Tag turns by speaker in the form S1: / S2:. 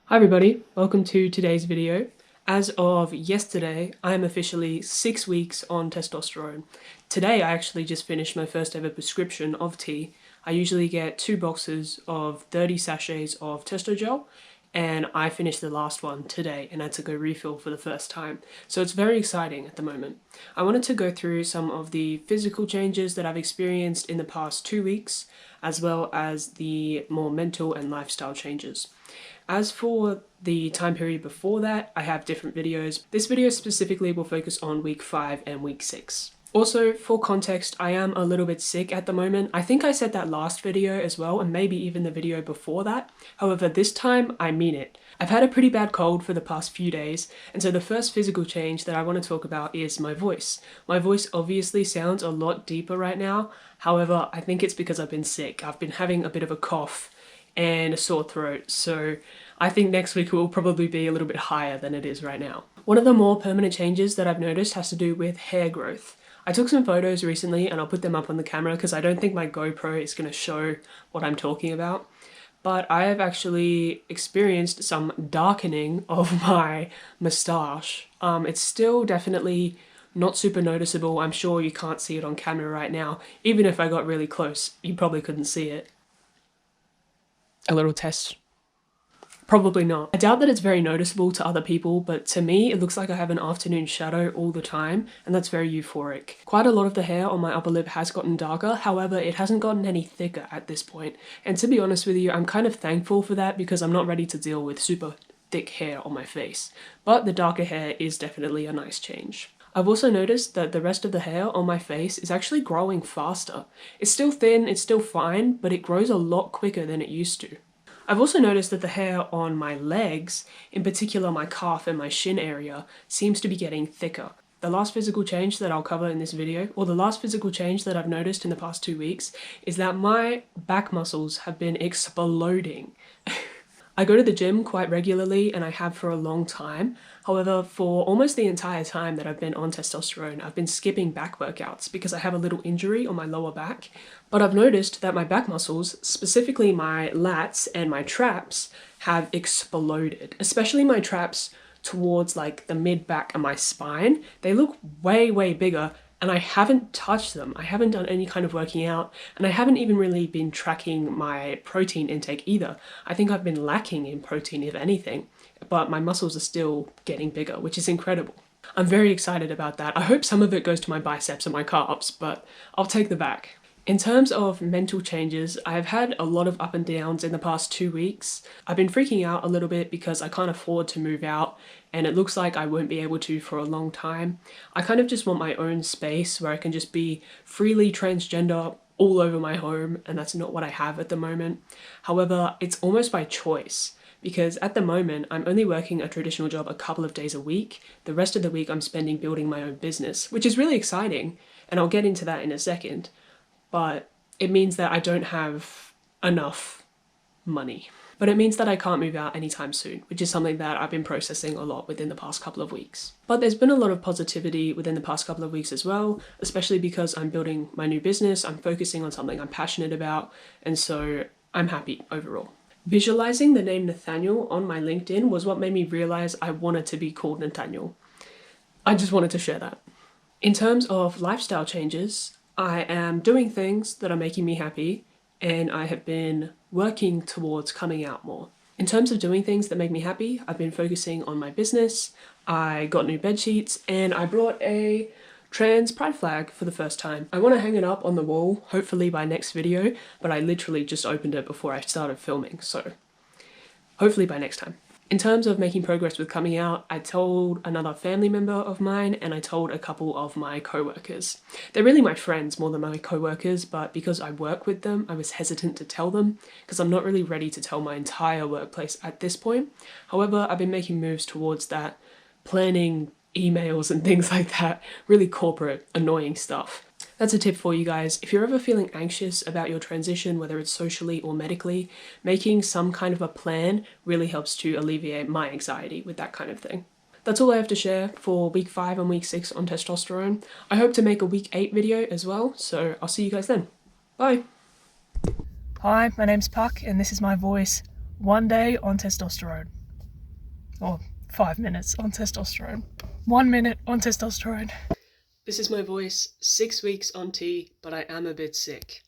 S1: Hi everybody, welcome to today's video. As of yesterday, I am officially 6 weeks on testosterone. Today I actually just finished my first ever prescription of tea. I usually get 2 boxes of 30 sachets of Testogel, and I finished the last one today and had to go refill for the first time. So it's very exciting at the moment. I wanted to go through some of the physical changes that I've experienced in the past 2 weeks, as well as the more mental and lifestyle changes. As for the time period before that, I have different videos. This video specifically will focus on week 5 and week 6. Also, for context, I am a little bit sick at the moment. I think I said that last video as well, and maybe even the video before that. However, this time, I mean it. I've had a pretty bad cold for the past few days, and so the first physical change that I want to talk about is my voice. My voice obviously sounds a lot deeper right now. However, I think it's because I've been sick. I've been having a bit of a cough and a sore throat, so I think next week it will probably be a little bit higher than it is right now. One of the more permanent changes that I've noticed has to do with hair growth. I took some photos recently and I'll put them up on the camera because I don't think my GoPro is going to show what I'm talking about. But I have actually experienced some darkening of my moustache. It's still definitely not super noticeable. I'm sure you can't see it on camera right now. Even if I got really close, you probably couldn't see it. A little test. Probably not. I doubt that it's very noticeable to other people, but to me, it looks like I have an afternoon shadow all the time, and that's very euphoric. Quite a lot of the hair on my upper lip has gotten darker, however, it hasn't gotten any thicker at this point. And to be honest with you, I'm kind of thankful for that because I'm not ready to deal with super thick hair on my face. But the darker hair is definitely a nice change. I've also noticed that the rest of the hair on my face is actually growing faster. It's still thin, it's still fine, but it grows a lot quicker than it used to. I've also noticed that the hair on my legs, in particular my calf and my shin area, seems to be getting thicker. The last physical change that I'll cover in this video, or the last physical change that I've noticed in the past 2 weeks, is that my back muscles have been exploding. I go to the gym quite regularly and I have for a long time. However, for almost the entire time that I've been on testosterone, I've been skipping back workouts because I have a little injury on my lower back. But I've noticed that my back muscles, specifically my lats and my traps, have exploded. Especially my traps towards like the mid-back and my spine. They look way bigger. And I haven't touched them. I haven't done any kind of working out, and I haven't even really been tracking my protein intake either. I think I've been lacking in protein, if anything, but my muscles are still getting bigger, which is incredible. I'm very excited about that. I hope some of it goes to my biceps and my calves, but I'll take the back. In terms of mental changes, I've had a lot of up and downs in the past 2 weeks. I've been freaking out a little bit because I can't afford to move out and it looks like I won't be able to for a long time. I kind of just want my own space where I can just be freely transgender all over my home, and that's not what I have at the moment. However, it's almost by choice because at the moment I'm only working a traditional job a couple of days a week. The rest of the week I'm spending building my own business, which is really exciting, and I'll get into that in a second. But it means that I don't have enough money. But it means that I can't move out anytime soon, which is something that I've been processing a lot within the past couple of weeks. But there's been a lot of positivity within the past couple of weeks as well, especially because I'm building my new business, I'm focusing on something I'm passionate about, and so I'm happy overall. Visualizing the name Nathaniel on my LinkedIn was what made me realize I wanted to be called Nathaniel. I just wanted to share that. In terms of lifestyle changes, I am doing things that are making me happy, and I have been working towards coming out more. In terms of doing things that make me happy, I've been focusing on my business, I got new bed sheets, and I brought a trans pride flag for the first time. I want to hang it up on the wall, hopefully by next video, but I literally just opened it before I started filming, so hopefully by next time. In terms of making progress with coming out, I told another family member of mine and I told a couple of my co-workers. They're really my friends more than my co-workers, but because I work with them, I was hesitant to tell them because I'm not really ready to tell my entire workplace at this point. However, I've been making moves towards that, planning emails and things like that, really corporate, annoying stuff. That's a tip for you guys. If you're ever feeling anxious about your transition, whether it's socially or medically, making some kind of a plan really helps to alleviate my anxiety with that kind of thing. That's all I have to share for week 5 and week 6 on testosterone. I hope to make a week 8 video as well, so I'll see you guys then. Bye! Hi, my name's Puck and this is my voice. One day on testosterone.
S2: or 5 minutes on testosterone. 1 minute on testosterone.
S1: This is my voice, 6 weeks on tea, but I am a bit sick.